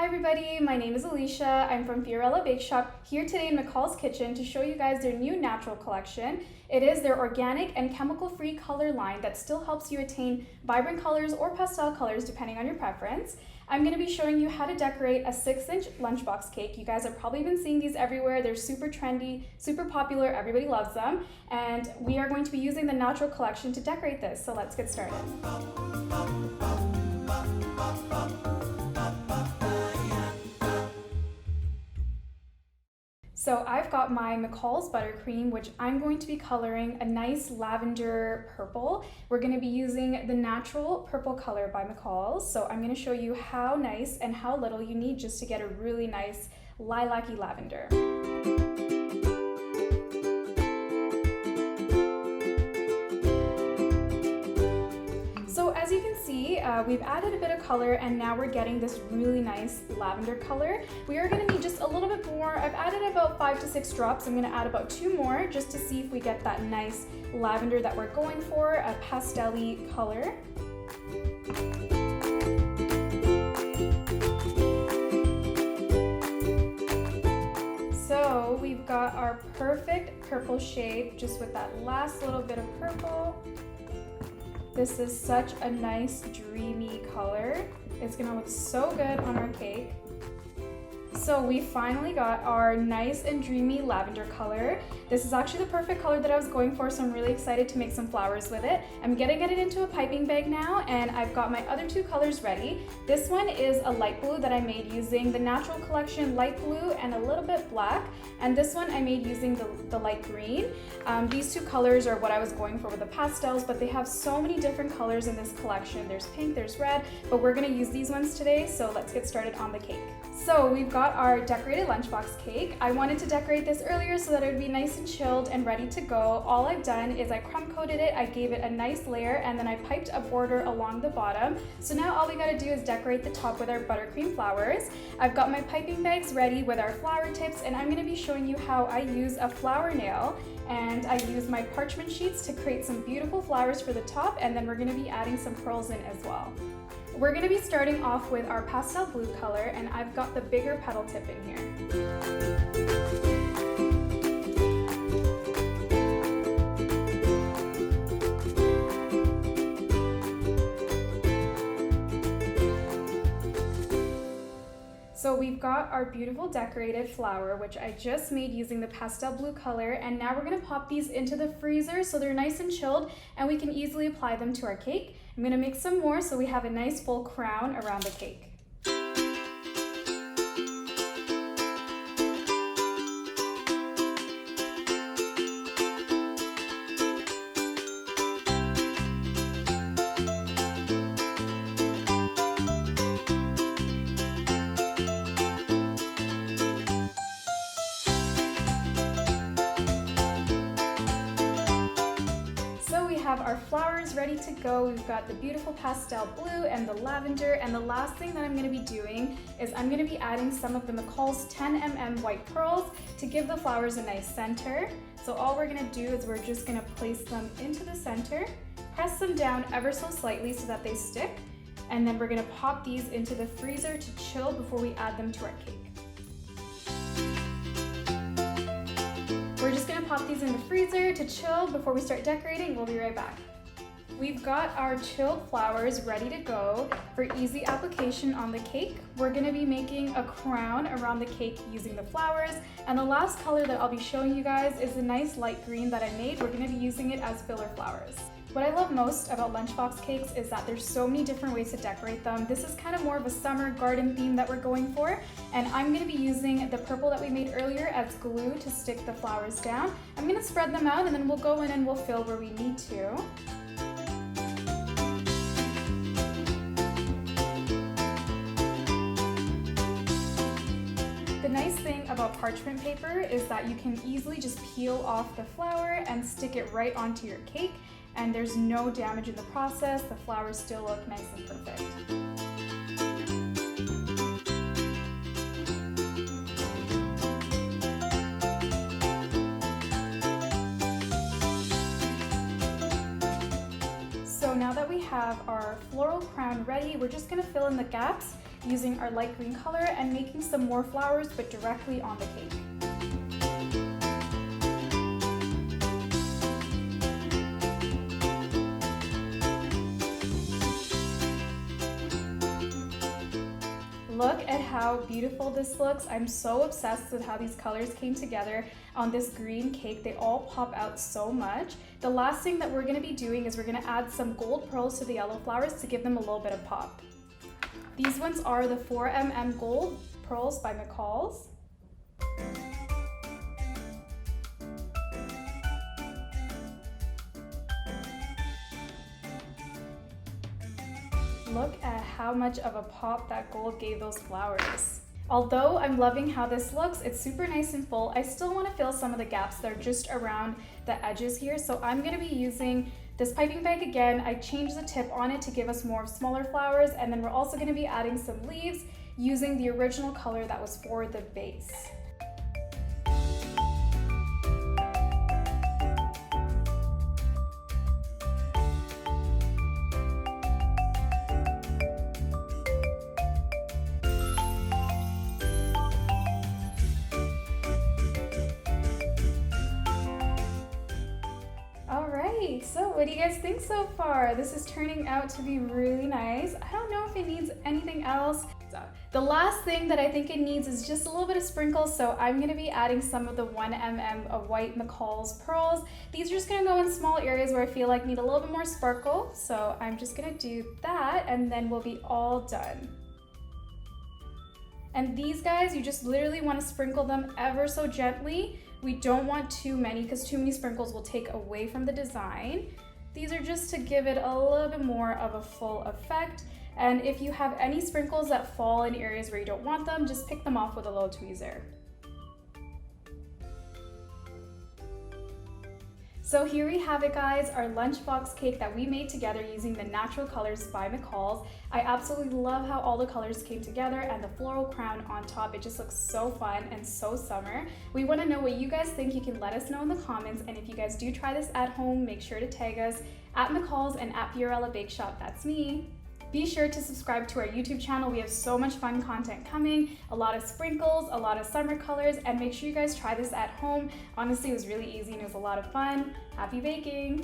Hi everybody, my name is Elisha. I'm from Fiorella Bakeshop, here today in McCall's kitchen to show you guys their new natural collection. It is their organic and chemical-free color line that still helps you attain vibrant colors or pastel colors depending on your preference. I'm going to be showing you how to decorate a 6-inch lunchbox cake. You guys have probably been seeing these everywhere. They're super trendy, super popular, everybody loves them. And we are going to be using the natural collection to decorate this, so let's get started. So I've got my McCall's buttercream, which I'm going to be coloring a nice lavender purple. We're going to be using the natural purple color by McCall's. So I'm going to show you how nice and how little you need just to get a really nice lilac-y lavender. So as you can see, we've added a bit of color and now we're getting this really nice lavender color. We are going to need just a little bit more. I've added about 5 to 6 drops. I'm going to add about 2 more just to see if we get that nice lavender that we're going for, a pastel-y color. So we've got our perfect purple shade just with that last little bit of purple. This is such a nice dreamy color. It's gonna look so good on our cake. So we finally got our nice and dreamy lavender color. This is actually the perfect color that I was going for, so I'm really excited to make some flowers with it. I'm gonna get it into a piping bag now, and I've got my other 2 colors ready. This one is a light blue that I made using the Natural Collection light blue and a little bit black, and this one I made using the light green. These 2 colors are what I was going for with the pastels, but they have so many different colors in this collection. There's pink, there's red, but we're gonna use these ones today, so let's get started on the cake. So we've got our decorated lunchbox cake. I wanted to decorate this earlier so that it would be nice and chilled and ready to go. All I've done is I crumb coated it, I gave it a nice layer, and then I piped a border along the bottom. So now all we gotta do is decorate the top with our buttercream flowers. I've got my piping bags ready with our flower tips, and I'm gonna be showing you how I use a flower nail, and I use my parchment sheets to create some beautiful flowers for the top, and then we're gonna be adding some pearls in as well. We're going to be starting off with our pastel blue color, and I've got the bigger petal tip in here. So we've got our beautiful decorated flower, which I just made using the pastel blue color, and now we're going to pop these into the freezer so they're nice and chilled and we can easily apply them to our cake. I'm going to make some more so we have a nice full crown around the cake. Have our flowers ready to go. We've got the beautiful pastel blue and the lavender, and the last thing that I'm going to be doing is I'm going to be adding some of the McCall's 10mm white pearls to give the flowers a nice center. So all we're going to do is we're just going to place them into the center, press them down ever so slightly so that they stick, and then we're going to pop these into the freezer to chill before we add them to our cake. We're just going to pop these in the freezer to chill before we start decorating. We'll be right back. We've got our chilled flowers ready to go for easy application on the cake. We're going to be making a crown around the cake using the flowers, and the last color that I'll be showing you guys is the nice light green that I made. We're going to be using it as filler flowers. What I love most about lunchbox cakes is that there's so many different ways to decorate them. This is kind of more of a summer garden theme that we're going for, and I'm going to be using the purple that we made earlier as glue to stick the flowers down. I'm going to spread them out and then we'll go in and we'll fill where we need to. The nice thing about parchment paper is that you can easily just peel off the flower and stick it right onto your cake, and there's no damage in the process. The flowers still look nice and perfect. So now that we have our floral crown ready, we're just going to fill in the gaps using our light green color and making some more flowers but directly on the cake. Look at how beautiful this looks. I'm so obsessed with how these colors came together on this green cake. They all pop out so much. The last thing that we're gonna be doing is we're gonna add some gold pearls to the yellow flowers to give them a little bit of pop. These ones are the 4mm gold pearls by McCall's. Look at how much of a pop that gold gave those flowers. Although I'm loving how this looks, it's super nice and full, I still want to fill some of the gaps that are just around the edges here. So I'm going to be using this piping bag again. I changed the tip on it to give us more smaller flowers, and then we're also going to be adding some leaves using the original color that was for the base. So what do you guys think so far? This is turning out to be really nice. I don't know if it needs anything else. So the last thing that I think it needs is just a little bit of sprinkles. So I'm going to be adding some of the 1mm of white McCall's pearls. These are just going to go in small areas where I feel like need a little bit more sparkle. So I'm just going to do that and then we'll be all done. And these guys, you just literally want to sprinkle them ever so gently. We don't want too many because too many sprinkles will take away from the design. These are just to give it a little bit more of a full effect. And if you have any sprinkles that fall in areas where you don't want them, just pick them off with a little tweezer. So here we have it, guys, our lunchbox cake that we made together using the natural colors by McCall's. I absolutely love how all the colors came together and the floral crown on top. It just looks so fun and so summer. We want to know what you guys think. You can let us know in the comments, and if you guys do try this at home, make sure to tag us at McCall's and at Fiorella Bakeshop. That's me. Be sure to subscribe to our YouTube channel. We have so much fun content coming, a lot of sprinkles, a lot of summer colors, and make sure you guys try this at home. Honestly, it was really easy and it was a lot of fun. Happy baking!